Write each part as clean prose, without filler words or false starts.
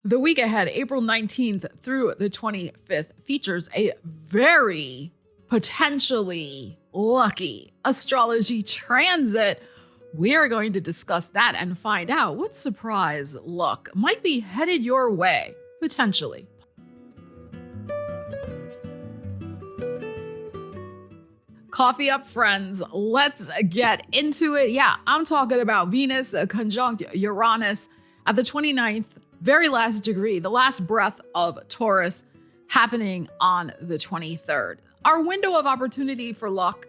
The week ahead, April 19th through the 25th, features a very potentially lucky astrology transit. We are going to discuss that and find out what surprise luck might be headed your way, potentially. Coffee up, friends. Let's get into it. Yeah, I'm talking about Venus conjunct Uranus at the 29th, very last degree, the last breath of Taurus, happening on the 23rd. Our window of opportunity for luck,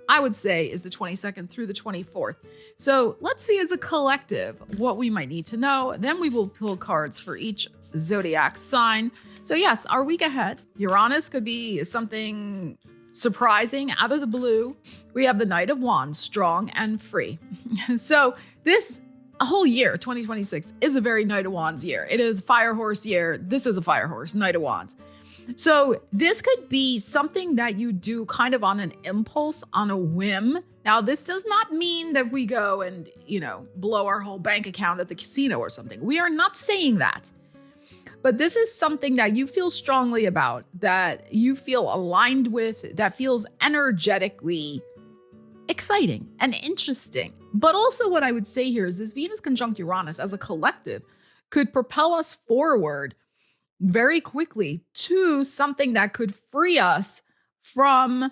I would say, is the 22nd through the 24th. So let's see as a collective what we might need to know. Then we will pull cards for each zodiac sign. So yes, our week ahead, Uranus could be something surprising out of the blue. We have the Knight of Wands, strong and free. So this whole year, 2026, is a very Knight of Wands year. It is Fire Horse year. This is a Fire Horse, Knight of Wands. So this could be something that you do kind of on an impulse, on a whim. Now, this does not mean that we go and, blow our whole bank account at the casino or something. We are not saying that. But this is something that you feel strongly about, that you feel aligned with, that feels energetically exciting and interesting. But also what I would say here is this Venus conjunct Uranus as a collective could propel us forward very quickly to something that could free us from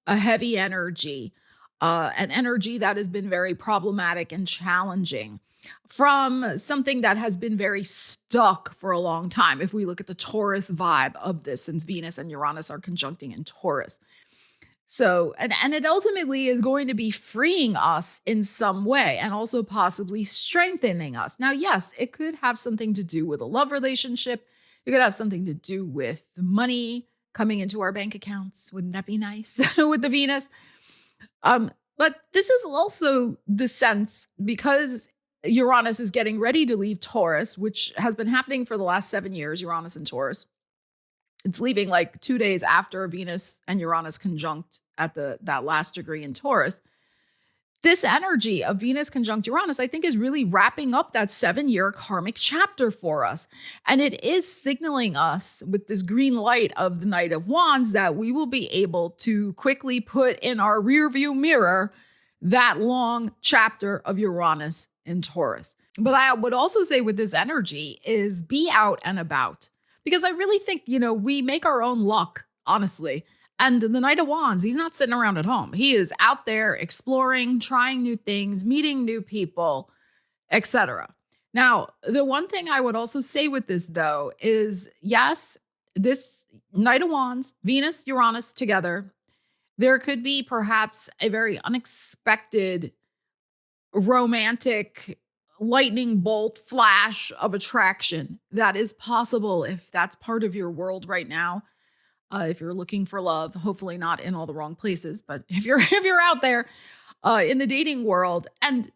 a heavy energy, an energy that has been very problematic and challenging, from something that has been very stuck for a long time. If we look at the Taurus vibe of this, since Venus and Uranus are conjuncting in Taurus. So, and it ultimately is going to be freeing us in some way and also possibly strengthening us. Now, yes, it could have something to do with a love relationship. It could have something to do with money coming into our bank accounts. Wouldn't that be nice with the Venus? But this is also the sense, because Uranus is getting ready to leave Taurus, which has been happening for the last 7 years, Uranus and Taurus. It's leaving like 2 days after Venus and Uranus conjunct at that last degree in Taurus. This energy of Venus conjunct Uranus, I think, is really wrapping up that 7-year karmic chapter for us. And it is signaling us with this green light of the Knight of Wands that we will be able to quickly put in our rearview mirror that long chapter of Uranus in Taurus. But I would also say with this energy is be out and about. Because I really think, we make our own luck, honestly. And the Knight of Wands, he's not sitting around at home. He is out there exploring, trying new things, meeting new people, etc. Now, the one thing I would also say with this, though, is yes, this Knight of Wands, Venus, Uranus together, there could be perhaps a very unexpected romantic lightning bolt flash of attraction that is possible if that's part of your world right now. If you're looking for love, hopefully not in all the wrong places, but if you're out there in the dating world, and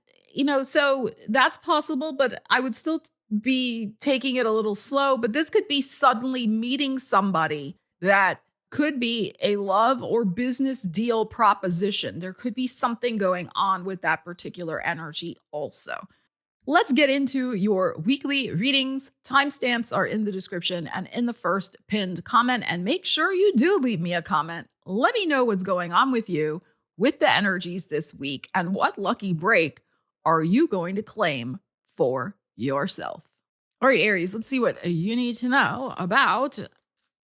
so that's possible, but I would still be taking it a little slow. But this could be suddenly meeting somebody that could be a love or business deal proposition. There could be something going on with that particular energy also. Let's get into your weekly readings. Timestamps are in the description and in the first pinned comment. And make sure you do leave me a comment. Let me know what's going on with you with the energies this week and what lucky break are you going to claim for yourself. All right, Aries, let's see what you need to know about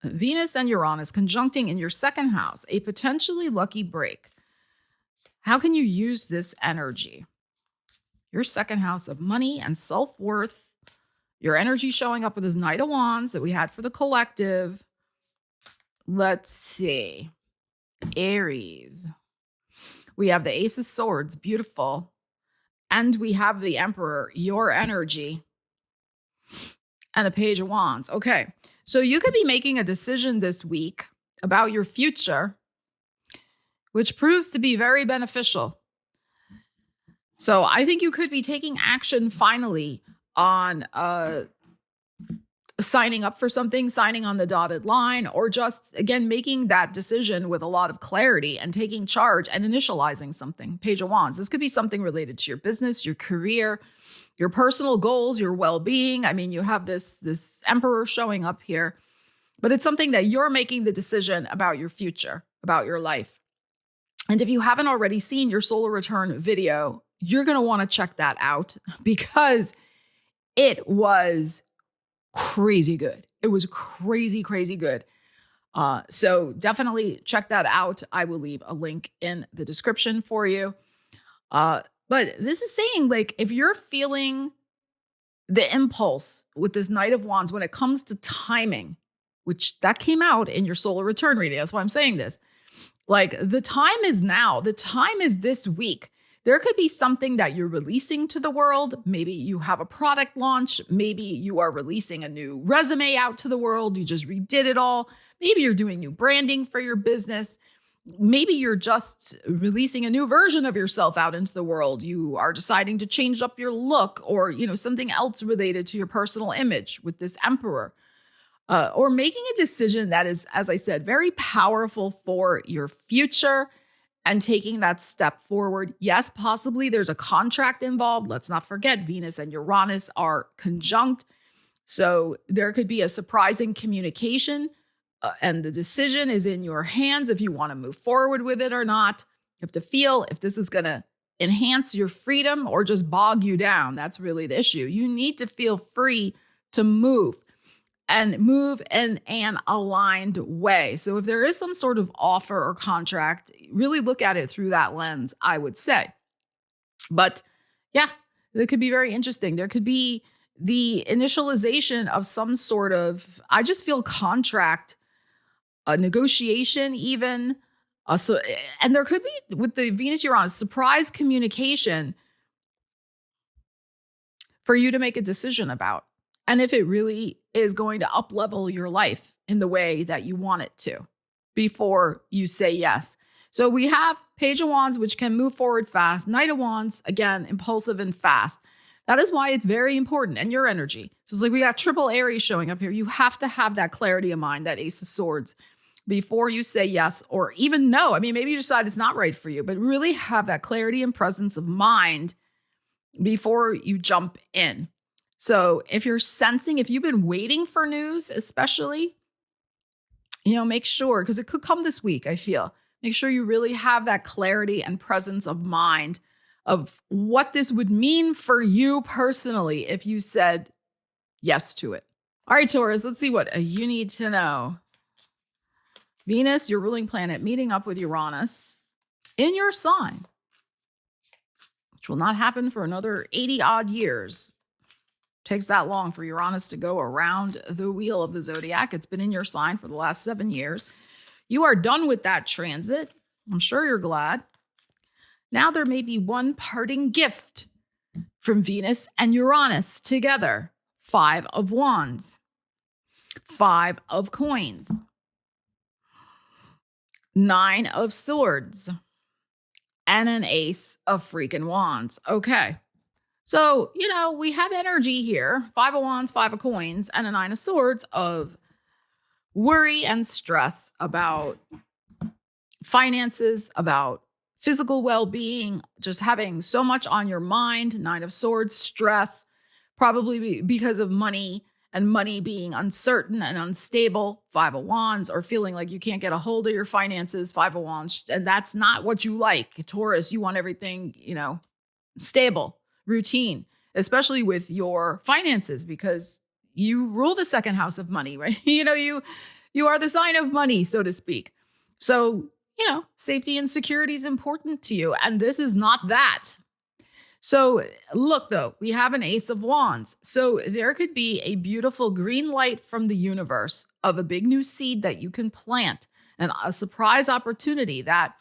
Venus and Uranus conjuncting in your second house, a potentially lucky break. How can you use this energy? Your second house of money and self-worth, your energy showing up with this Knight of Wands that we had for the collective. Let's see. Aries. We have the Ace of Swords, beautiful. And we have the Emperor, your energy. And the Page of Wands. Okay, so you could be making a decision this week about your future, which proves to be very beneficial. So I think you could be taking action finally on signing up for something, signing on the dotted line, or just, again, making that decision with a lot of clarity and taking charge and initializing something. Page of Wands. This could be something related to your business, your career, your personal goals, your well-being. I mean, you have this emperor showing up here, but it's something that you're making the decision about your future, about your life. And if you haven't already seen your solar return video, you're going to want to check that out because it was crazy good. It was crazy, crazy good. So definitely check that out. I will leave a link in the description for you. But this is saying, like, if you're feeling the impulse with this Knight of Wands when it comes to timing, which that came out in your solar return reading. That's why I'm saying this. Like, the time is now. The time is this week. There could be something that you're releasing to the world. Maybe you have a product launch. Maybe you are releasing a new resume out to the world. You just redid it all. Maybe you're doing new branding for your business. Maybe you're just releasing a new version of yourself out into the world. You are deciding to change up your look, or, you know, something else related to your personal image with this emperor. Or making a decision that is, as I said, very powerful for your future and taking that step forward. Yes, possibly there's a contract involved. Let's not forget Venus and Uranus are conjunct. So there could be a surprising communication and the decision is in your hands if you want to move forward with it or not. You have to feel if this is going to enhance your freedom or just bog you down. That's really the issue. You need to feel free to move. And move in an aligned way. So if there is some sort of offer or contract, really look at it through that lens, I would say. But yeah, it could be very interesting. There could be the initialization of some sort of, I just feel contract, a negotiation even. And there could be, with the Venus-Uranus, surprise communication for you to make a decision about. And if it really is going to up-level your life in the way that you want it to before you say yes. So we have Page of Wands, which can move forward fast. Knight of Wands, again, impulsive and fast. That is why it's very important. And your energy. So it's like we got triple Aries showing up here. You have to have that clarity of mind, that Ace of Swords, before you say yes or even no. I mean, maybe you decide it's not right for you, but really have that clarity and presence of mind before you jump in. So if you're sensing, if you've been waiting for news, especially, you know, make sure, because it could come this week, I feel, make sure you really have that clarity and presence of mind of what this would mean for you personally if you said yes to it. All right, Taurus, let's see what you need to know. Venus, your ruling planet, meeting up with Uranus in your sign, which will not happen for another 80 odd years. Takes that long for Uranus to go around the wheel of the zodiac. It's been in your sign for the last 7 years. You are done with that transit. I'm sure you're glad. Now there may be one parting gift from Venus and Uranus together. 5 of Wands, 5 of Coins, 9 of Swords, and an Ace of freaking Wands. Okay. So, you know, we have energy here, 5 of Wands, 5 of Coins, and a 9 of Swords of worry and stress about finances, about physical well-being, just having so much on your mind. 9 of Swords, stress, probably because of money and money being uncertain and unstable. 5 of Wands, or feeling like you can't get a hold of your finances. 5 of Wands, and that's not what you like. Taurus, you want everything, you know, stable, routine, especially with your finances, because you rule the second house of money, right? You know, you are the sign of money, so to speak. So, you know, safety and security is important to you. And this is not that. So look, though, we have an Ace of Wands. So there could be a beautiful green light from the universe of a big new seed that you can plant, and a surprise opportunity that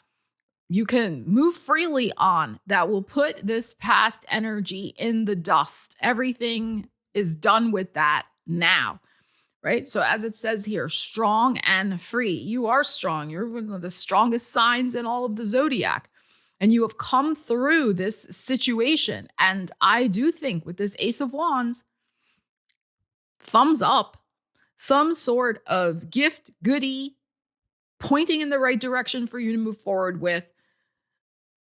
you can move freely on that will put this past energy in the dust. Everything is done with that now, right? So as it says here, strong and free. You are strong. You're one of the strongest signs in all of the zodiac. And you have come through this situation. And I do think with this Ace of Wands, thumbs up, some sort of gift, goodie, pointing in the right direction for you to move forward with.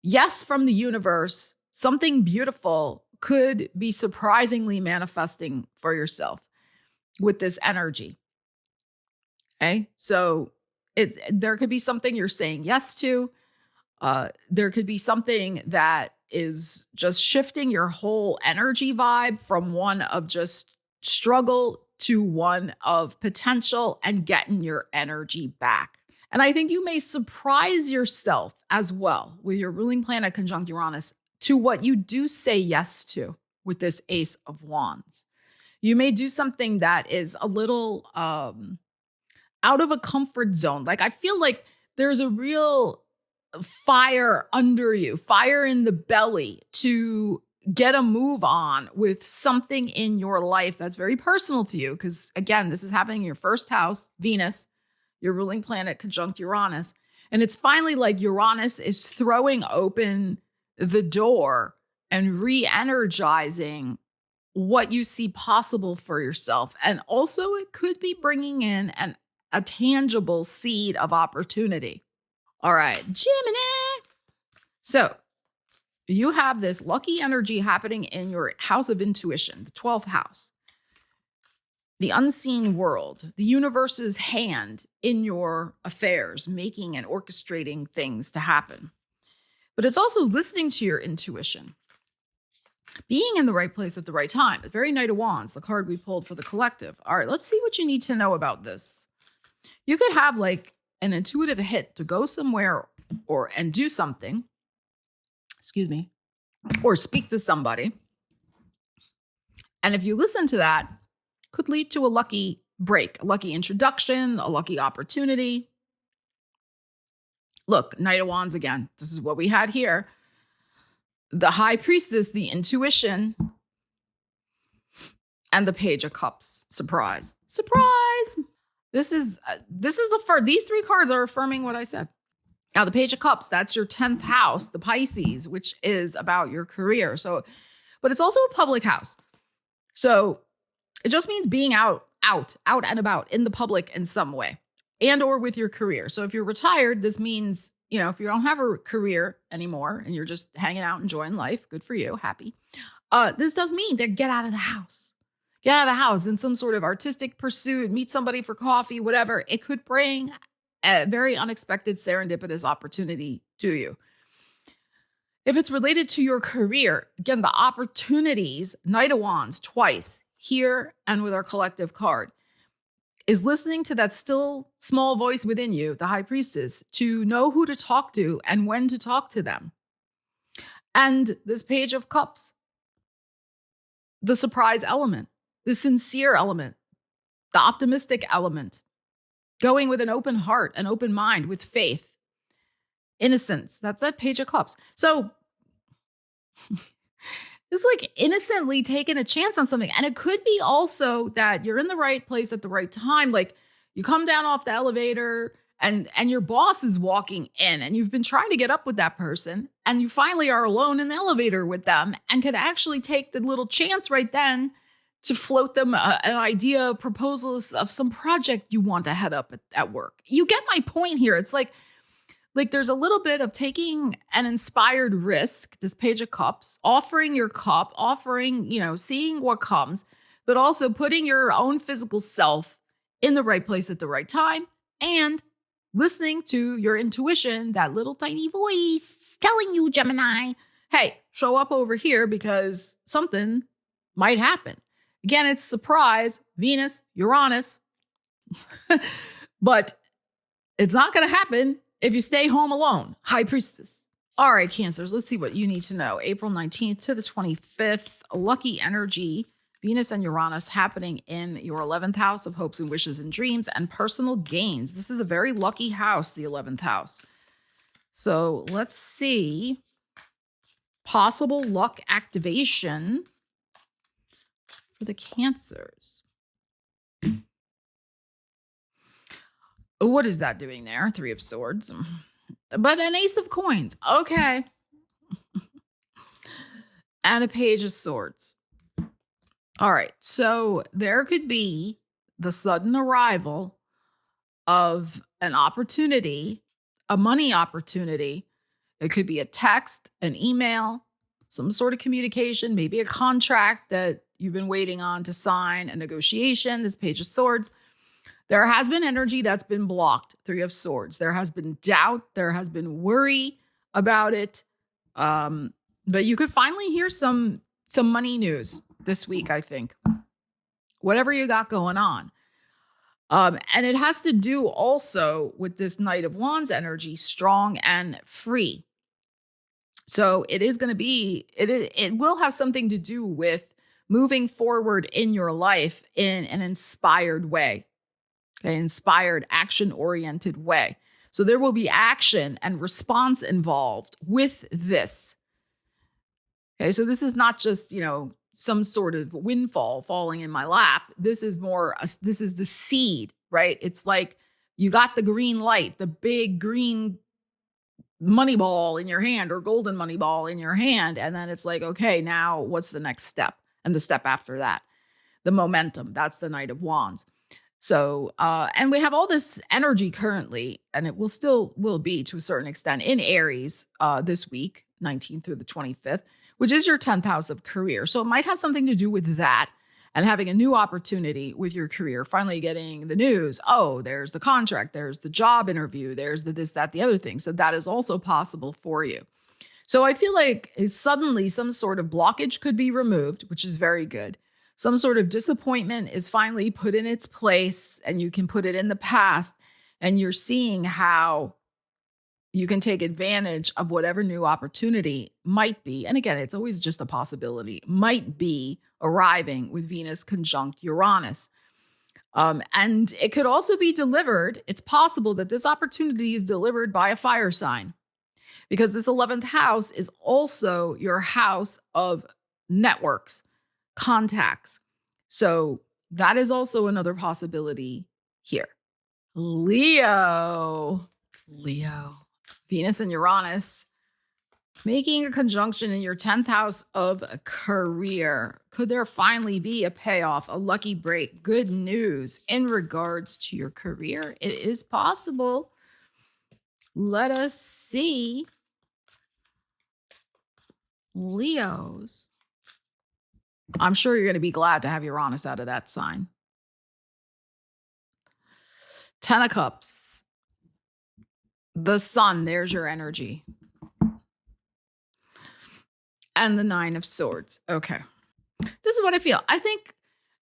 Yes, from the universe, something beautiful could be surprisingly manifesting for yourself with this energy. Okay. So there could be something you're saying yes to. There could be something that is just shifting your whole energy vibe from one of just struggle to one of potential and getting your energy back. And I think you may surprise yourself as well with your ruling planet conjunct Uranus to what you do say yes to with this Ace of Wands. You may do something that is a little out of a comfort zone. Like I feel like there's a real fire under you, fire in the belly to get a move on with something in your life that's very personal to you. Because again, this is happening in your first house, Venus, your ruling planet conjunct Uranus. And it's finally like Uranus is throwing open the door and re-energizing what you see possible for yourself. And also it could be bringing in a tangible seed of opportunity. All right, Gemini. So you have this lucky energy happening in your house of intuition, the 12th house. The unseen world, the universe's hand in your affairs, making and orchestrating things to happen. But it's also listening to your intuition, being in the right place at the right time. The very Knight of Wands, the card we pulled for the collective. All right, let's see what you need to know about this. You could have like an intuitive hit to go somewhere and do something, or speak to somebody. And if you listen to that, could lead to a lucky break, a lucky introduction, a lucky opportunity. Look, Knight of Wands again. This is what we had here. The High Priestess, the intuition, and the Page of Cups. Surprise. Surprise. This is the first. These three cards are affirming what I said. Now, the Page of Cups, that's your 10th house, the Pisces, which is about your career. So, but it's also a public house. So it just means being out and about in the public in some way and or with your career. So if you're retired, this means, if you don't have a career anymore and you're just hanging out, enjoying life, good for you, happy. This does mean to get out of the house. Get out of the house in some sort of artistic pursuit, meet somebody for coffee, whatever. It could bring a very unexpected serendipitous opportunity to you. If it's related to your career, again, the opportunities, Knight of Wands twice here and with our collective card, is listening to that still small voice within you, the High Priestess, to know who to talk to and when to talk to them. And this Page of Cups, the surprise element, the sincere element, the optimistic element, going with an open heart, an open mind, with faith, innocence. That's that Page of Cups. So it's like innocently taking a chance on something. And it could be also that you're in the right place at the right time. Like you come down off the elevator and your boss is walking in and you've been trying to get up with that person and you finally are alone in the elevator with them and can actually take the little chance right then to float them an idea, proposals of some project you want to head up at work. You get my point here. It's like there's a little bit of taking an inspired risk, this Page of Cups, offering your cup, seeing what comes, but also putting your own physical self in the right place at the right time and listening to your intuition, that little tiny voice telling you, Gemini, hey, show up over here because something might happen. Again, it's surprise, Venus, Uranus, but it's not going to happen if you stay home alone. High Priestess. All right, Cancers, let's see what you need to know. April 19th to the 25th, lucky energy, Venus and Uranus happening in your 11th house of hopes and wishes and dreams and personal gains. This is a very lucky house, the 11th house. So let's see. Possible luck activation for the Cancers. What is that doing there? 3 of Swords. But an Ace of Coins. Okay. And a Page of Swords. All right. So there could be the sudden arrival of an opportunity, a money opportunity. It could be a text, an email, some sort of communication, maybe a contract that you've been waiting on to sign, a negotiation, this Page of Swords. There has been energy that's been blocked, Three of Swords. There has been doubt. There has been worry about it. But you could finally hear some money news this week, I think. Whatever you got going on. And it has to do also with this Knight of Wands energy, strong and free. So it is going to be, it will have something to do with moving forward in your life in an inspired way, okay, inspired, action-oriented way. So there will be action and response involved with this. Okay, so this is not just, some sort of windfall falling in my lap. This is this is the seed, right? It's like you got the green light, the big green money ball in your hand or golden money ball in your hand. And then it's like, okay, now what's the next step? And the step after that, the momentum, that's the Knight of Wands. So, and we have all this energy currently, and it will be to a certain extent in Aries this week, 19th through the 25th, which is your 10th house of career. So it might have something to do with that and having a new opportunity with your career, finally getting the news. Oh, there's the contract, there's the job interview, there's the this, that, the other thing. So that is also possible for you. So I feel like suddenly some sort of blockage could be removed, which is very good. Some sort of disappointment is finally put in its place and you can put it in the past, and you're seeing how you can take advantage of whatever new opportunity might be. And again, it's always just a possibility, might be arriving with Venus conjunct Uranus. And it could also be delivered. It's possible that this opportunity is delivered by a fire sign, because this 11th house is also your house of networks, contacts. So that is also another possibility here. Leo. Venus and Uranus making a conjunction in your 10th house of career. Could there finally be a payoff, a lucky break, good news in regards to your career? It is possible. Let us see. Leos. I'm sure you're going to be glad to have Uranus out of that sign. 10 of Cups. The Sun, there's your energy. And the 9 of Swords. Okay. This is what I feel. I think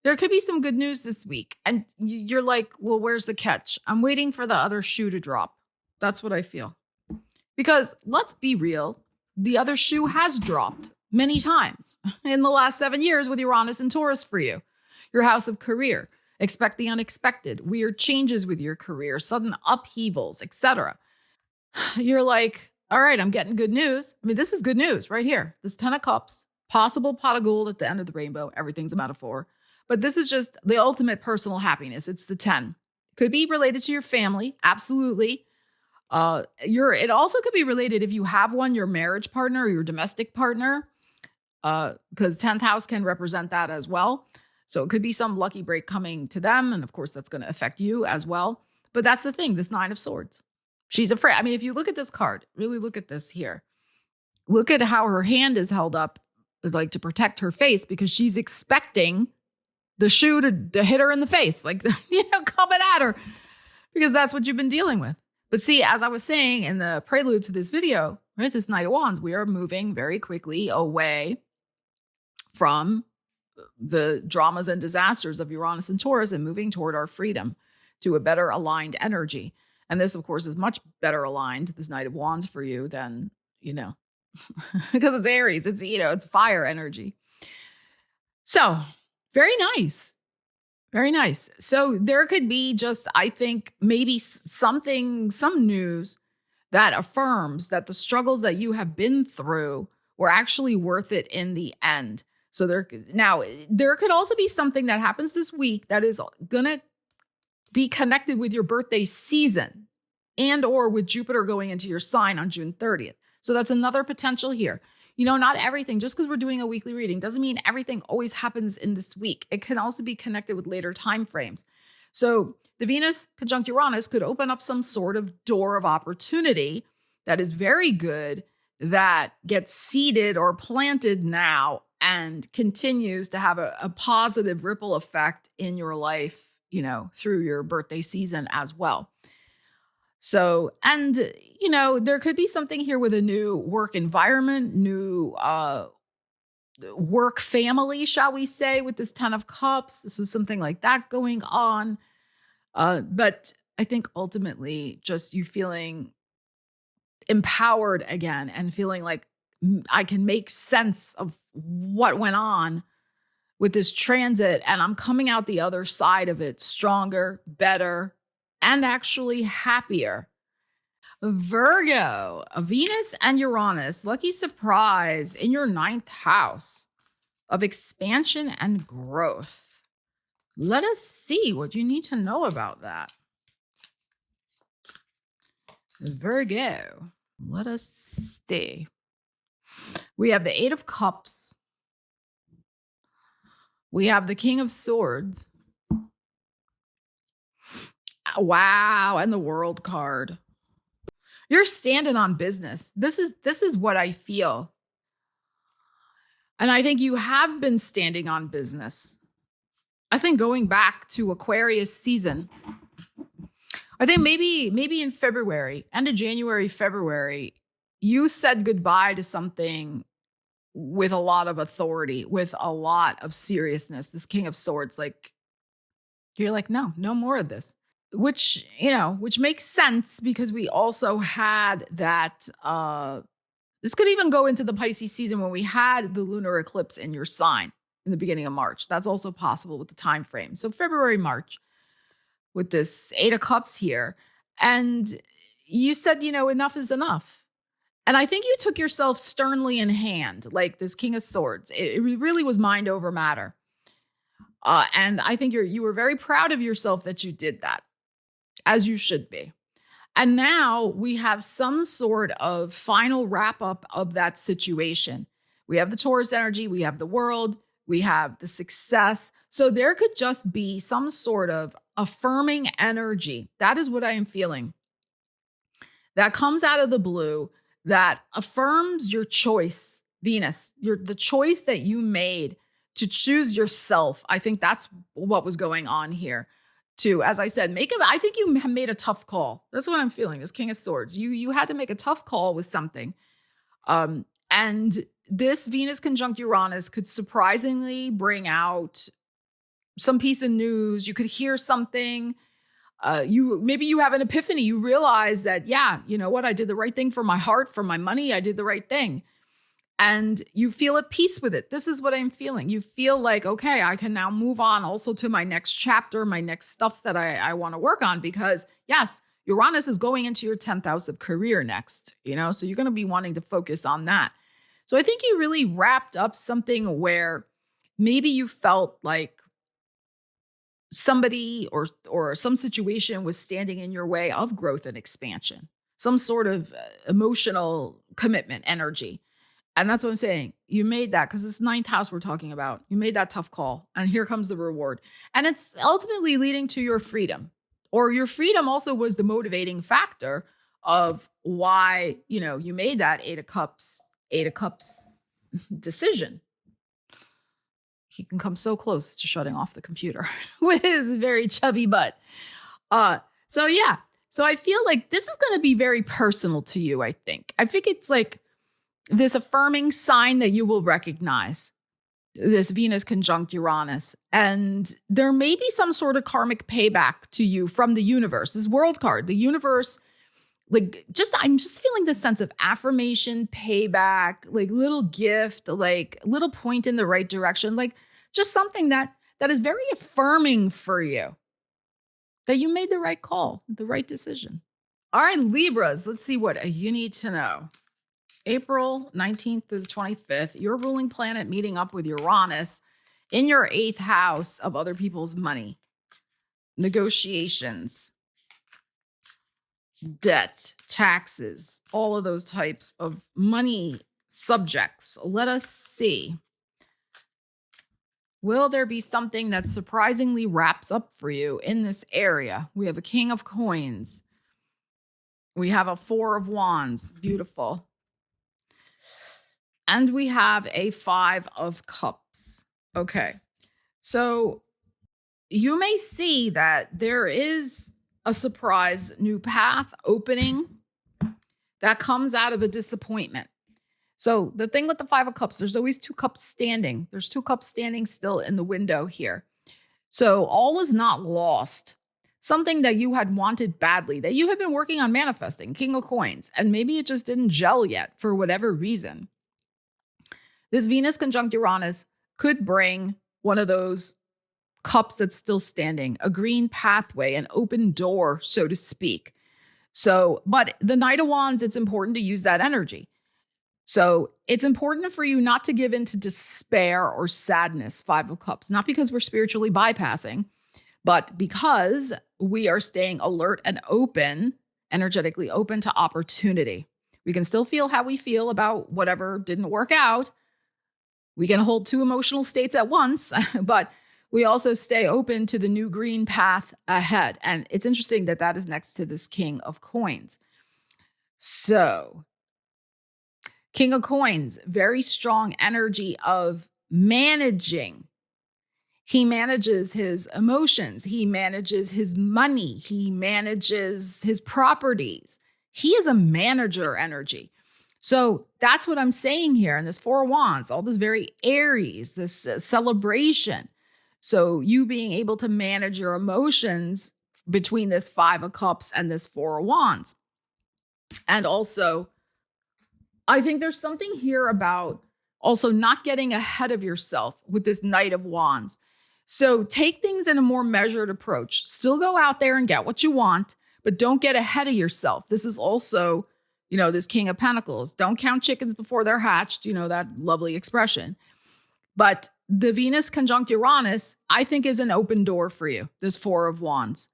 there could be some good news this week. And you're like, well, where's the catch? I'm waiting for the other shoe to drop. That's what I feel. Because let's be real, the other shoe has dropped many times in the last 7 years with Uranus and Taurus for you. Your house of career. Expect the unexpected. Weird changes with your career. Sudden upheavals, etc. You're like, all right, I'm getting good news. I mean, this is good news right here. This 10 of Cups, possible pot of gold at the end of the rainbow. Everything's a metaphor. But this is just the ultimate personal happiness. It's the 10. Could be related to your family. Absolutely. It also could be related, if you have one, your marriage partner or your domestic partner, because 10th house can represent that as well. So it could be some lucky break coming to them. And of course, that's going to affect you as well. But that's the thing, this 9 of Swords. She's afraid. I mean, if you look at this card, really look at this here. Look at how her hand is held up, like to protect her face, because she's expecting the shoe to hit her in the face, like, coming at her, because that's what you've been dealing with. But see, as I was saying in the prelude to this video, right, this Knight of Wands, we are moving very quickly away from the dramas and disasters of Uranus and Taurus and moving toward our freedom to a better aligned energy. And this, of course, is much better aligned, this Knight of Wands for you than, because it's Aries, it's fire energy. So very nice. Very nice. So there could be just, I think, maybe some news that affirms that the struggles that you have been through were actually worth it in the end. So there could also be something that happens this week that is going to be connected with your birthday season and or with Jupiter going into your sign on June 30th. So that's another potential here. Not everything, just because we're doing a weekly reading, doesn't mean everything always happens in this week. It can also be connected with later time frames. So the Venus conjunct Uranus could open up some sort of door of opportunity that is very good, that gets seeded or planted now and continues to have a positive ripple effect in your life, you know, through your birthday season as well. So, and, you know, there could be something here with a new work environment, new work family, shall we say, with this 10 of Cups. So something like that going on. But I think ultimately just you feeling empowered again and feeling like I can make sense of what went on with this transit, and I'm coming out the other side of it stronger, better, and actually happier. Virgo, Venus and Uranus, lucky surprise in your 9th house of expansion and growth. Let us see what you need to know about that. Virgo, let us see. We have the 8 of Cups. We have the King of Swords. Wow, and the World card. You're standing on business. This is what I feel. And I think you have been standing on business. I think going back to Aquarius season, I think maybe in February, end of January, February, you said goodbye to something with a lot of authority, with a lot of seriousness. This King of Swords, like, you're like, no more of this. Which, you know, which makes sense because we also had that, this could even go into the Pisces season when we had the lunar eclipse in your sign in the beginning of March. That's also possible with the time frame. So February, March, with this 8 of Cups here. And you said, you know, enough is enough. And I think you took yourself sternly in hand, like this King of Swords. It really was mind over matter. And I think you were very proud of yourself that you did that, as you should be. And now we have some sort of final wrap up of that situation. We have the Taurus energy, we have the world, we have the success. So there could just be some sort of affirming energy. That is what I am feeling. That comes out of the blue, that affirms your choice, Venus, the choice that you made to choose yourself. I think that's what was going on here. To, as I said, I think you made a tough call. That's what I'm feeling, this King of Swords. You had to make a tough call with something. And this Venus conjunct Uranus could surprisingly bring out some piece of news. You could hear something. Maybe you have an epiphany. You realize that, yeah, you know what? I did the right thing for my heart, for my money. I did the right thing. And you feel at peace with it. This is what I'm feeling. You feel like, okay, I can now move on also to my next chapter, my next stuff that I want to work on, because yes, Uranus is going into your 10th house of career next, you know, so you're going to be wanting to focus on that. So I think you really wrapped up something where maybe you felt like somebody or some situation was standing in your way of growth and expansion, some sort of emotional commitment energy. And that's what I'm saying. You made that, because it's 9th house we're talking about. You made that tough call, and here comes the reward. And it's ultimately leading to your freedom, or your freedom also was the motivating factor of why, you know, you made that 8 of Cups decision. He can come so close to shutting off the computer with his very chubby butt. So yeah. So I feel like this is going to be very personal to you, I think. I think it's like this affirming sign that you will recognize, this Venus conjunct Uranus. And there may be some sort of karmic payback to you from the universe. This world card, the universe, like I'm just feeling this sense of affirmation, payback, like little gift, like little point in the right direction, like just something that is very affirming for you, that you made the right call, the right decision. All right, Libras, let's see what you need to know. April 19th through the 25th, your ruling planet meeting up with Uranus in your 8th house of other people's money, negotiations, debt, taxes, all of those types of money subjects. Let us see. Will there be something that surprisingly wraps up for you in this area? We have a King of Coins. We have a 4 of Wands. Beautiful. And we have a 5 of Cups. Okay. So you may see that there is a surprise new path opening that comes out of a disappointment. So the thing with the 5 of Cups, there's always 2 cups standing. There's 2 cups standing still in the window here. So all is not lost. Something that you had wanted badly, that you have been working on manifesting, King of Coins, and maybe it just didn't gel yet for whatever reason. This Venus conjunct Uranus could bring one of those cups that's still standing, a green pathway, an open door, so to speak. So, but the Knight of Wands, it's important to use that energy. So it's important for you not to give in to despair or sadness, 5 of Cups, not because we're spiritually bypassing, but because we are staying alert and open, energetically open to opportunity. We can still feel how we feel about whatever didn't work out. We can hold 2 emotional states at once, but we also stay open to the new green path ahead. And it's interesting that that is next to this King of Coins. So King of Coins, very strong energy of managing. He manages his emotions. He manages his money. He manages his properties. He is a manager energy. So that's what I'm saying here. And this 4 of Wands, all this very Aries, this celebration. So you being able to manage your emotions between this 5 of Cups and this 4 of Wands. And also, I think there's something here about also not getting ahead of yourself with this Knight of Wands. So take things in a more measured approach. Still go out there and get what you want, but don't get ahead of yourself. This is also, this King of Pentacles. Don't count chickens before they're hatched, that lovely expression. But the Venus conjunct Uranus, I think, is an open door for you, this 4 of Wands.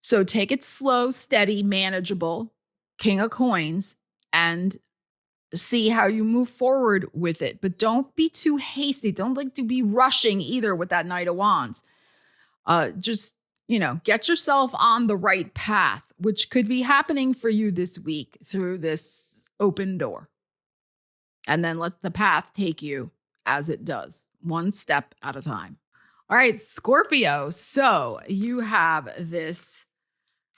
So take it slow, steady, manageable, King of Coins, and see how you move forward with it. But don't be too hasty. Don't like to be rushing either with that Knight of Wands. Just, get yourself on the right path, which could be happening for you this week through this open door. And then let the path take you as it does, one step at a time. All right, Scorpio. So you have this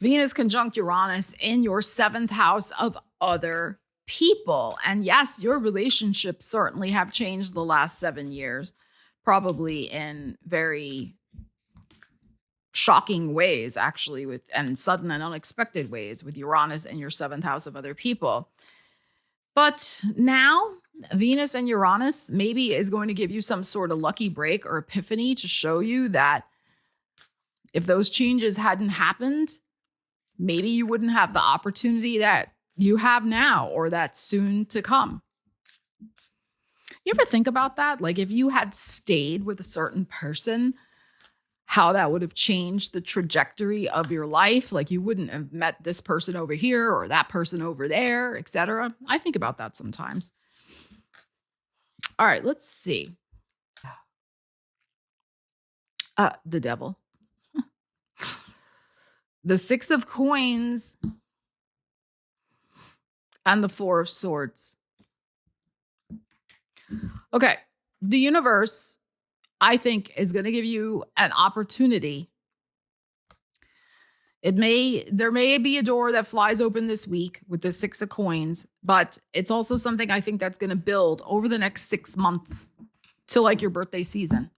Venus conjunct Uranus in your 7th house of other people. And yes, your relationships certainly have changed the last 7 years, probably in very shocking ways, actually, and sudden and unexpected ways with Uranus in your 7th house of other people. But now Venus and Uranus maybe is going to give you some sort of lucky break or epiphany to show you that if those changes hadn't happened, maybe you wouldn't have the opportunity that you have now or that's soon to come. You ever think about that? Like if you had stayed with a certain person, how that would have changed the trajectory of your life? Like you wouldn't have met this person over here or that person over there, etc. I think about that sometimes. All right, let's see. The Devil. The 6 of Coins and the 4 of Swords. Okay, the universe, I think, is going to give you an opportunity. There may be a door that flies open this week with the 6 of Coins, but it's also something I think that's going to build over the next 6 months to like your birthday season.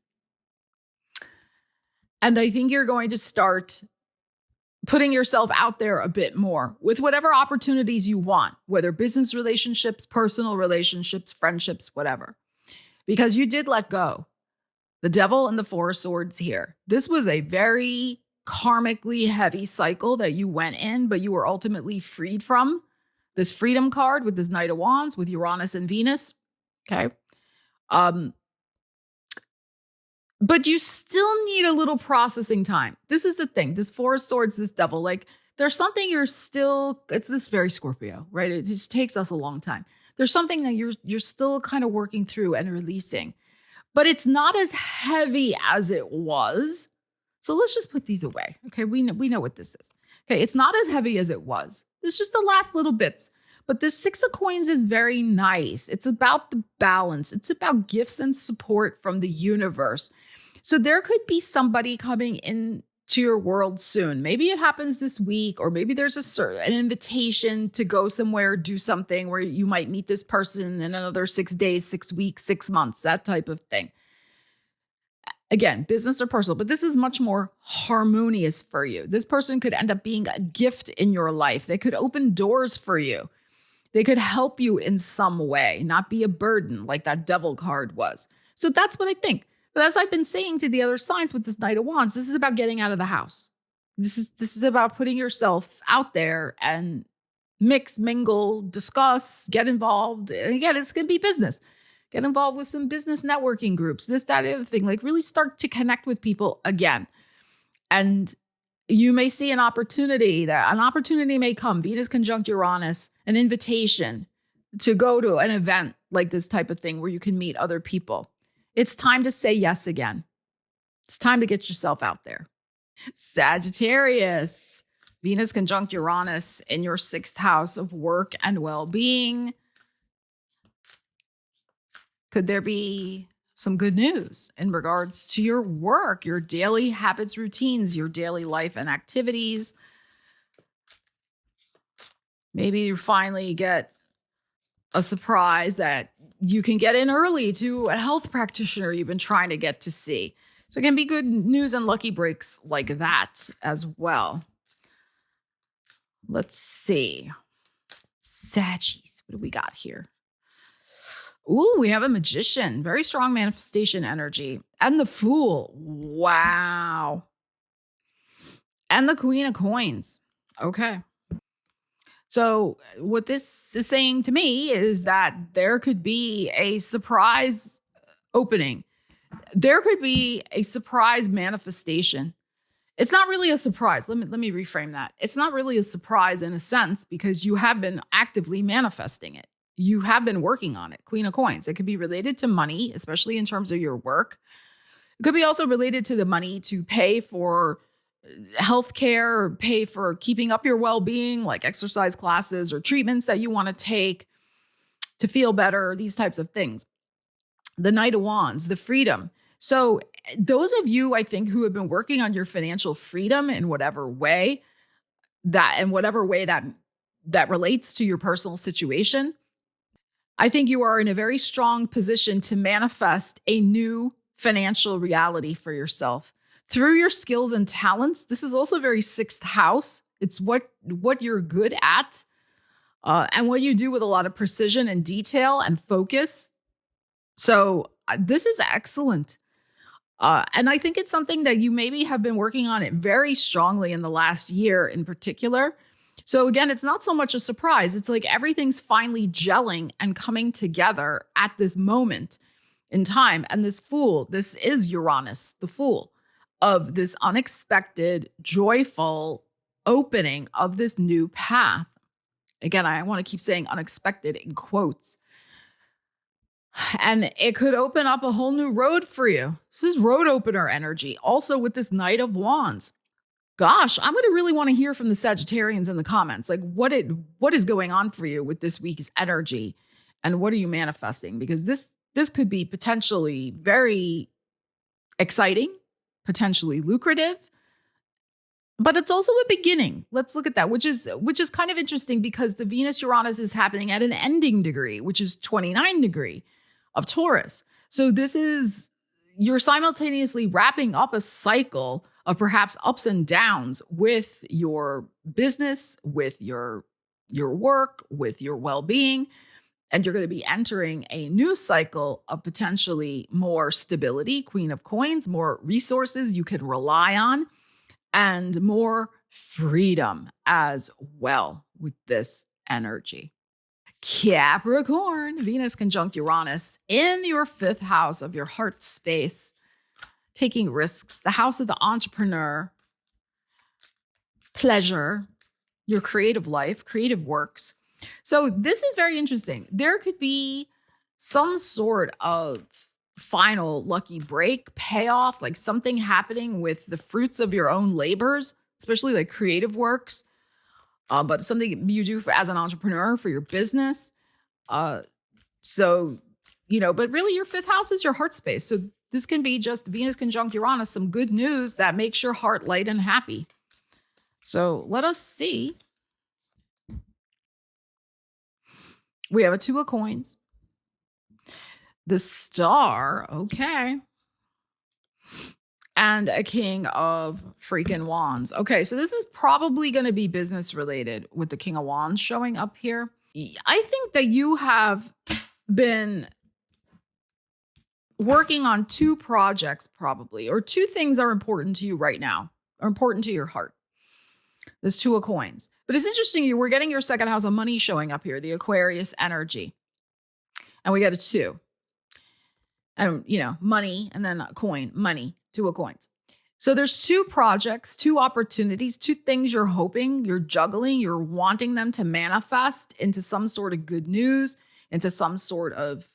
And I think you're going to start putting yourself out there a bit more with whatever opportunities you want, whether business relationships, personal relationships, friendships, whatever, because you did let go. The Devil and the 4 of Swords here. This was a very karmically heavy cycle that you went in, but you were ultimately freed from. This freedom card with this Knight of Wands with Uranus and Venus. Okay. But you still need a little processing time. This is the thing. This 4 of Swords, this Devil, like there's something it's this very Scorpio, right? It just takes us a long time. There's something that you're still kind of working through and releasing, but it's not as heavy as it was. So let's just put these away. Okay. We know what this is. Okay. It's not as heavy as it was. It's just the last little bits, But this Six of Coins is very nice. It's about the balance. It's about gifts and support from the universe. So there could be somebody coming in to your world soon. Maybe it happens this week, or maybe there's an invitation to go somewhere, do something where you might meet this person in another 6 days, 6 weeks, 6 months, that type of thing. Again, business or personal, but this is much more harmonious for you. This person could end up being a gift in your life. They could open doors for you. They could help you in some way, not be a burden like that Devil card was. So that's what I think. But as I've been saying to the other signs with this Knight of Wands, this is about getting out of the house. This is about putting yourself out there and mix, mingle, discuss, get involved. And again, it's going to be business. Get involved with some business networking groups, this, that, and the other thing. Like really start to connect with people again. And you may see an opportunity may come. Venus conjunct Uranus, an invitation to go to an event like this type of thing where you can meet other people. It's time to say yes again. It's time to get yourself out there. Sagittarius, Venus conjunct Uranus in your 6th house of work and well-being. Could there be some good news in regards to your work, your daily habits, routines, your daily life and activities? Maybe you finally get a surprise that you can get in early to a health practitioner you've been trying to get to see. So it can be good news and lucky breaks like that as well. Let's see. Saggies, what do we got here? Ooh, we have a Magician, very strong manifestation energy. And the Fool, wow. And the Queen of Coins, okay. So what this is saying to me is that there could be a surprise opening. There could be a surprise manifestation. It's not really a surprise. Let me reframe that. It's not really a surprise in a sense because you have been actively manifesting it. You have been working on it. Queen of Coins. It could be related to money, especially in terms of your work. It could be also related to the money to pay for healthcare or pay for keeping up your well-being, like exercise classes or treatments that you want to take to feel better, these types of things. The Knight of Wands, the freedom. So those of you, I think, who have been working on your financial freedom in whatever way that relates to your personal situation, I think you are in a very strong position to manifest a new financial reality for yourself through your skills and talents. This is also very 6th house. It's what you're good at and what you do with a lot of precision and detail and focus. So this is excellent. And I think it's something that you maybe have been working on it very strongly in the last year in particular. So again, it's not so much a surprise. It's like everything's finally gelling and coming together at this moment in time. And this Fool, this is Uranus, the Fool, of this unexpected, joyful opening of this new path. Again, I want to keep saying unexpected in quotes. And it could open up a whole new road for you. This is road opener energy. Also with this Knight of Wands. Gosh, I'm going to really want to hear from the Sagittarians in the comments. Like what is going on for you with this week's energy and what are you manifesting? Because this could be potentially very exciting, potentially lucrative, but it's also a beginning. Let's look at that, which is kind of interesting because the Venus Uranus is happening at an ending degree, which is 29 degree of Taurus. So you're simultaneously wrapping up a cycle of perhaps ups and downs with your business, with your work, with your well-being. And you're going to be entering a new cycle of potentially more stability, Queen of Coins, more resources you can rely on, and more freedom as well with this energy. Capricorn, Venus conjunct Uranus in your 5th house of your heart space. Taking risks, the house of the entrepreneur, pleasure, your creative life, creative works. So this is very interesting. There could be some sort of final lucky break, payoff, like something happening with the fruits of your own labors, especially like creative works. but something you do as an entrepreneur for your business. So, but really your fifth house is your heart space. So this can be just Venus conjunct Uranus, some good news that makes your heart light and happy. So let us see. We have a 2 of coins. The star, okay. And a king of freaking wands. Okay, so this is probably going to be business related with the king of wands showing up here. I think that you have been working on 2 projects probably, or 2 things are important to you right now, are important to your heart. There's 2 of coins. But it's interesting, we're getting your second house of money showing up here, the Aquarius energy. And we got a 2. And, money, and then a coin, money, 2 of coins. So there's 2 projects, 2 opportunities, 2 things you're hoping, you're juggling, you're wanting them to manifest into some sort of good news, into some sort of,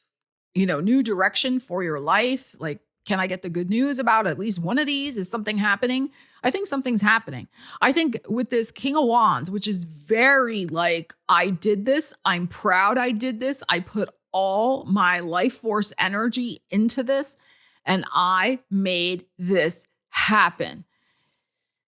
new direction for your life. Like, can I get the good news about at least one of these? Is something happening? I think something's happening. I think with this King of Wands, which is very like, I did this. I'm proud I did this. I put all my life force energy into this and I made this happen.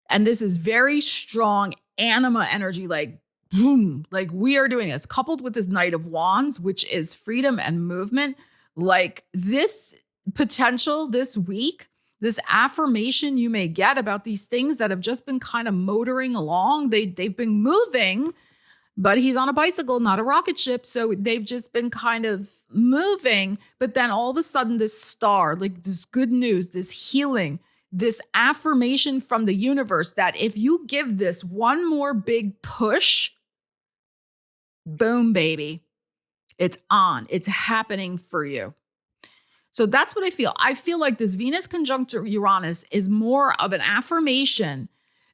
And this is very strong anima energy, like, boom, like we are doing this, coupled with this Knight of Wands, which is freedom and movement. Like this potential this week, this affirmation you may get about these things that have just been kind of motoring along. They've been moving, but he's on a bicycle, not a rocket ship. So they've just been kind of moving. But then all of a sudden, this star, like this good news, this healing, this affirmation from the universe that if you give this one more big push, boom, baby, it's on. It's happening for you. So that's what I feel. I feel like this Venus conjunct Uranus is more of an affirmation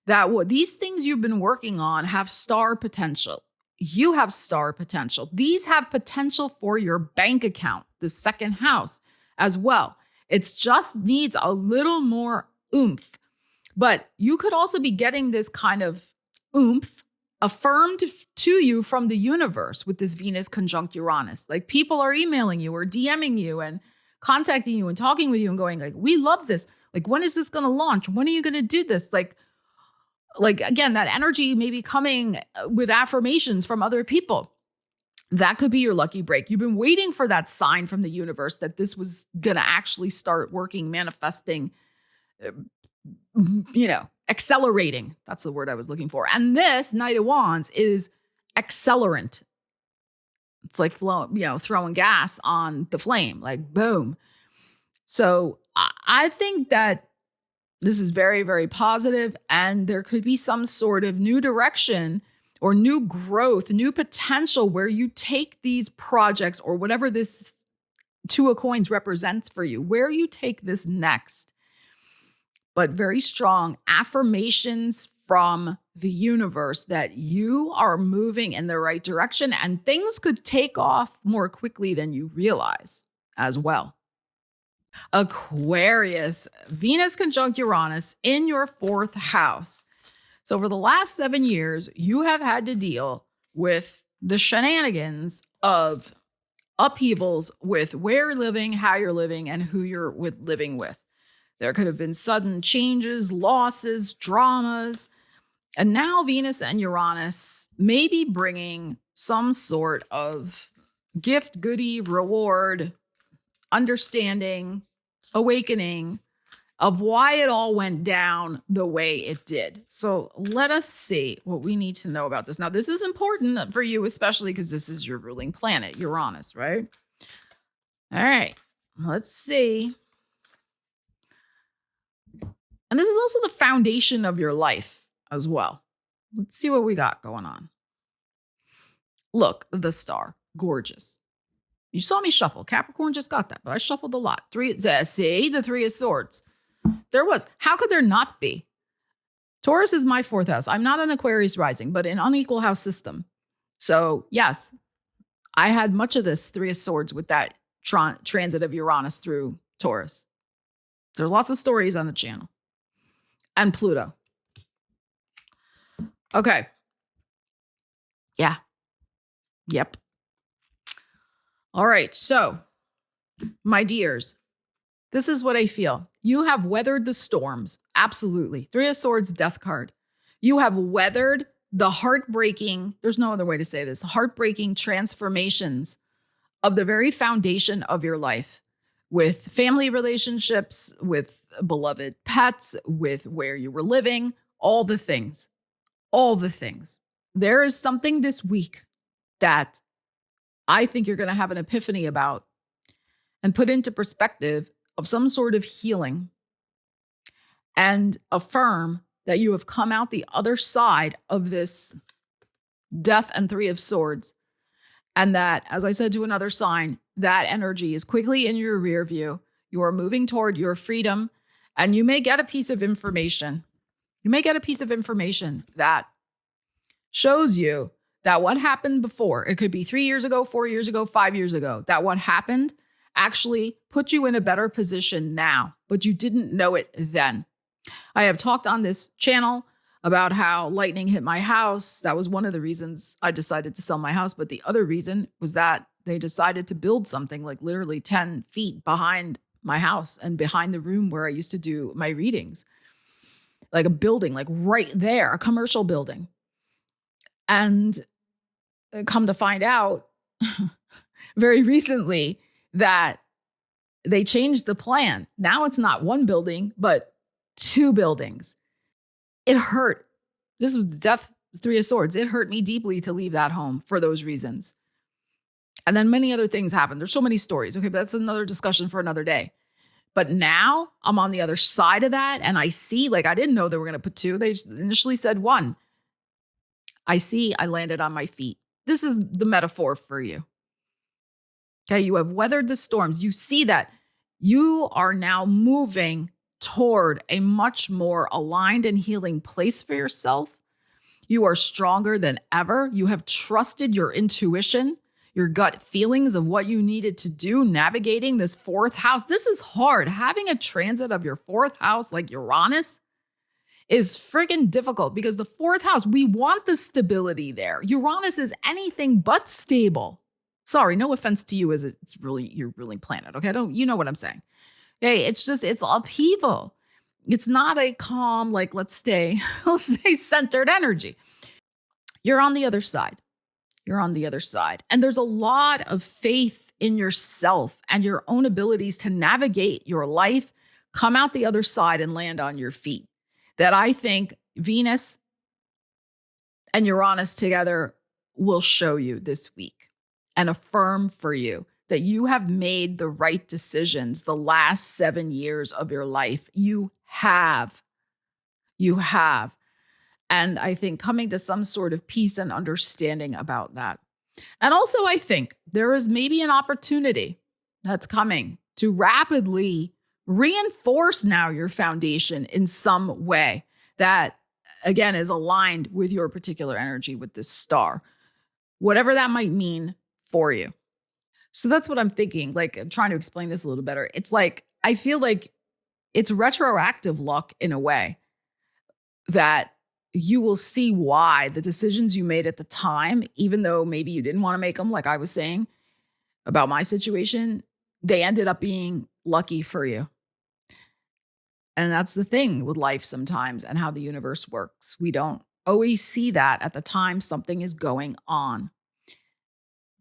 that what these things you've been working on have star potential. You have star potential. These have potential for your bank account, the second house as well. It just needs a little more oomph. But you could also be getting this kind of oomph affirmed to you from the universe with this Venus conjunct Uranus. Like people are emailing you or DMing you and contacting you and talking with you and going like, we love this. Like, when is this going to launch? When are you going to do this? Like, again, that energy may be coming with affirmations from other people. That could be your lucky break. You've been waiting for that sign from the universe that this was going to actually start working, manifesting, accelerating. That's the word I was looking for. And this Knight of Wands is accelerant. It's like throwing gas on the flame, like boom. So I think that this is very, very positive, and there could be some sort of new direction or new growth, new potential where you take these projects or whatever this 2 of coins represents for you, where you take this next. But very strong affirmations from the universe that you are moving in the right direction, and things could take off more quickly than you realize as well. Aquarius, Venus conjunct Uranus in your 4th house. So over the last 7 years, you have had to deal with the shenanigans of upheavals with where you're living, how you're living, and who you're living with. There could have been sudden changes, losses, dramas. And now Venus and Uranus may be bringing some sort of gift, goodie, reward, understanding, awakening of why it all went down the way it did. So let us see what we need to know about this. Now, this is important for you, especially because this is your ruling planet, Uranus, right? All right, let's see. And this is also the foundation of your life as well. Let's see what we got going on. Look, the star, gorgeous. You saw me shuffle. Capricorn just got that, but I shuffled a lot. See, the 3 of Swords. There was. How could there not be? Taurus is my 4th house. I'm not an Aquarius rising, but an unequal house system. So yes, I had much of this 3 of Swords with that transit of Uranus through Taurus. There's lots of stories on the channel. And Pluto. Okay. Yeah. Yep. All right. So, my dears, this is what I feel. You have weathered the storms. Absolutely. Three of Swords, Death card. You have weathered the heartbreaking, there's no other way to say this, heartbreaking transformations of the very foundation of your life, with family relationships, with beloved pets, with where you were living, all the things. There is something this week that I think you're going to have an epiphany about and put into perspective of some sort of healing, and affirm that you have come out the other side of this Death and Three of Swords. And that, as I said to another sign, that energy is quickly in your rear view. You are moving toward your freedom, and you may get a piece of information. You may get a piece of information that shows you that what happened before, it could be 3 years ago, 4 years ago, 5 years ago, that what happened actually put you in a better position now, but you didn't know it then. I have talked on this channel about how lightning hit my house. That was one of the reasons I decided to sell my house. But the other reason was that they decided to build something like literally 10 feet behind my house and behind the room where I used to do my readings. Like a building, like right there, a commercial building. And come to find out very recently that they changed the plan. Now it's not one building, but 2 buildings. It hurt. This was the Death, Three of Swords. It hurt me deeply to leave that home for those reasons. And then many other things happened. There's so many stories. Okay, but that's another discussion for another day. But now I'm on the other side of that, and I see, like, I didn't know they were going to put 2. They initially said 1. I landed on my feet. This is the metaphor for you. Okay, you have weathered the storms. You see that you are now moving toward a much more aligned and healing place for yourself. You are stronger than ever. You have trusted your intuition, your gut feelings of what you needed to do, navigating this 4th house. This is hard. Having a transit of your 4th house like Uranus is friggin' difficult, because the 4th house, we want the stability there. Uranus is anything but stable. Sorry, no offense to you, as it's really your ruling planet. Okay, you know what I'm saying. Hey, it's upheaval. It's not a calm, like, let's stay centered energy. You're on the other side. And there's a lot of faith in yourself and your own abilities to navigate your life, come out the other side and land on your feet, that I think Venus and Uranus together will show you this week and affirm for you that you have made the right decisions the last 7 years of your life. You have. And I think coming to some sort of peace and understanding about that. And also, I think there is maybe an opportunity that's coming to rapidly reinforce now your foundation in some way that, again, is aligned with your particular energy with this star, whatever that might mean for you. So that's what I'm thinking. Like, I'm trying to explain this a little better. It's like, I feel like it's retroactive luck in a way, that you will see why the decisions you made at the time, even though maybe you didn't want to make them, like I was saying about my situation, they ended up being lucky for you. And that's the thing with life sometimes and how the universe works. We don't always see that at the time something is going on.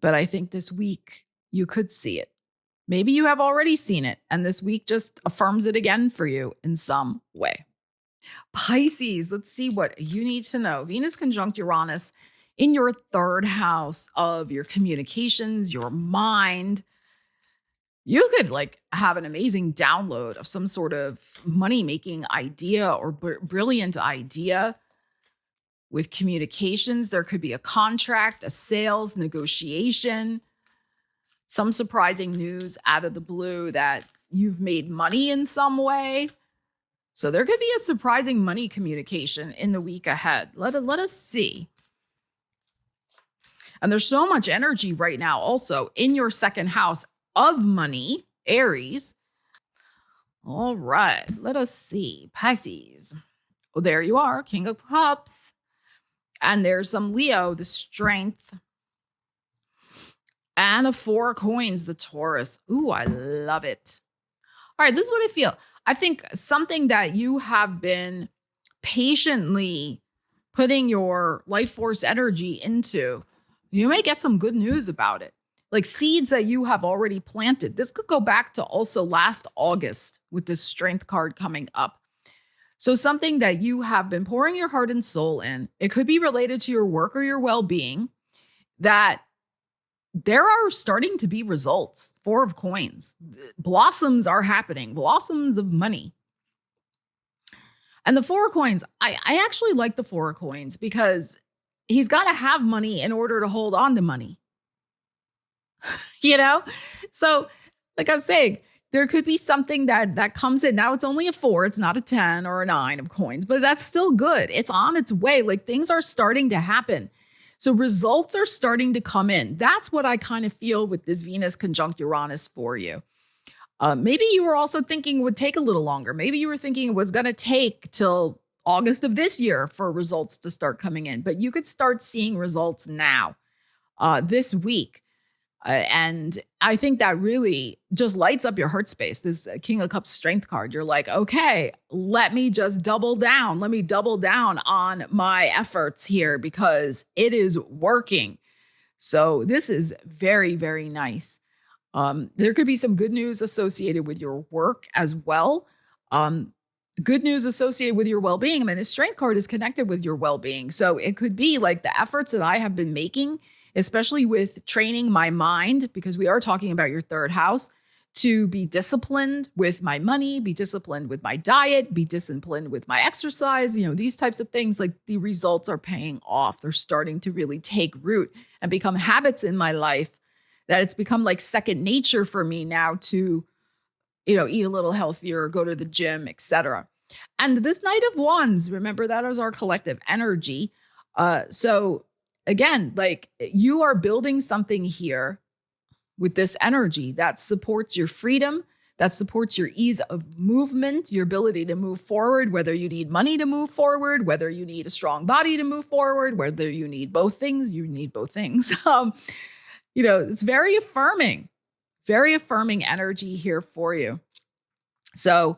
But I think this week you could see it. Maybe you have already seen it, and this week just affirms it again for you in some way. Pisces, let's see what you need to know. Venus conjunct Uranus in your 3rd house of your communications, your mind. You could have an amazing download of some sort of money-making idea or brilliant idea with communications. There could be a contract, a sales negotiation, some surprising news out of the blue that you've made money in some way. So there could be a surprising money communication in the week ahead. Let us see. And there's so much energy right now also in your 2nd house of money, Aries. All right, let us see. Pisces. Oh, there you are, King of Cups. And there's some Leo, the Strength, and a 4 of Coins, the Taurus. Ooh, I love it. All right, this is what I feel. I think something that you have been patiently putting your life force energy into, you may get some good news about it. Like seeds that you have already planted. This could go back to also last August with this Strength card coming up. So something that you have been pouring your heart and soul in, it could be related to your work or your well-being, that there are starting to be results. 4 of Coins. Blossoms are happening. Blossoms of money. And the 4 of Coins, I actually like the 4 of Coins because he's got to have money in order to hold on to money. You know? So like I'm saying, there could be something that comes in. Now it's only a 4. It's not a 10 or a 9 of Coins, but that's still good. It's on its way. Like things are starting to happen. So results are starting to come in. That's what I kind of feel with this Venus conjunct Uranus for you. Maybe you were also thinking it would take a little longer. Maybe you were thinking it was going to take till August of this year for results to start coming in, but you could start seeing results now, this week. And I think that really just lights up your heart space. This King of Cups Strength card. You're like, okay, let me just double down. Let me double down on my efforts here because it is working. So this is very, very nice. There could be some good news associated with your work as well. Good news associated with your well-being. I mean, the Strength card is connected with your well-being. So it could be like the efforts that I have been making, especially with training my mind, because we are talking about your 3rd house, to be disciplined with my money, be disciplined with my diet, be disciplined with my exercise, these types of things. Like the results are paying off. They're starting to really take root and become habits in my life that it's become like second nature for me now to, eat a little healthier, go to the gym, etc. And this Knight of Wands, remember that is our collective energy. So again, like you are building something here with this energy that supports your freedom, that supports your ease of movement, your ability to move forward, whether you need money to move forward, whether you need a strong body to move forward, whether you need both things, you need both things. It's very affirming energy here for you. So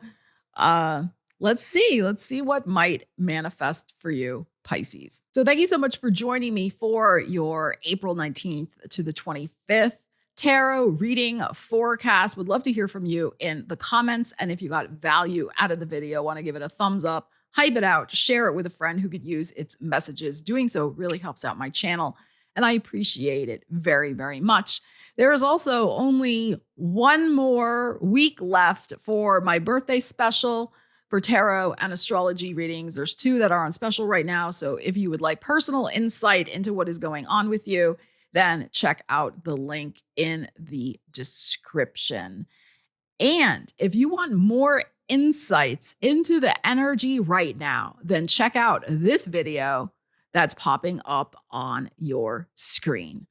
let's see what might manifest for you, Pisces. So thank you so much for joining me for your April 19th to the 25th tarot reading forecast. Would love to hear from you in the comments. And if you got value out of the video, want to give it a thumbs up, hype it out, share it with a friend who could use its messages. Doing so really helps out my channel, and I appreciate it very, very much. There is also only one more week left for my birthday special for tarot and astrology readings. There's 2 that are on special right now. So if you would like personal insight into what is going on with you, then check out the link in the description. And if you want more insights into the energy right now, then check out this video that's popping up on your screen.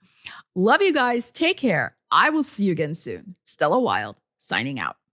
Love you guys. Take care. I will see you again soon. Stella Wilde signing out.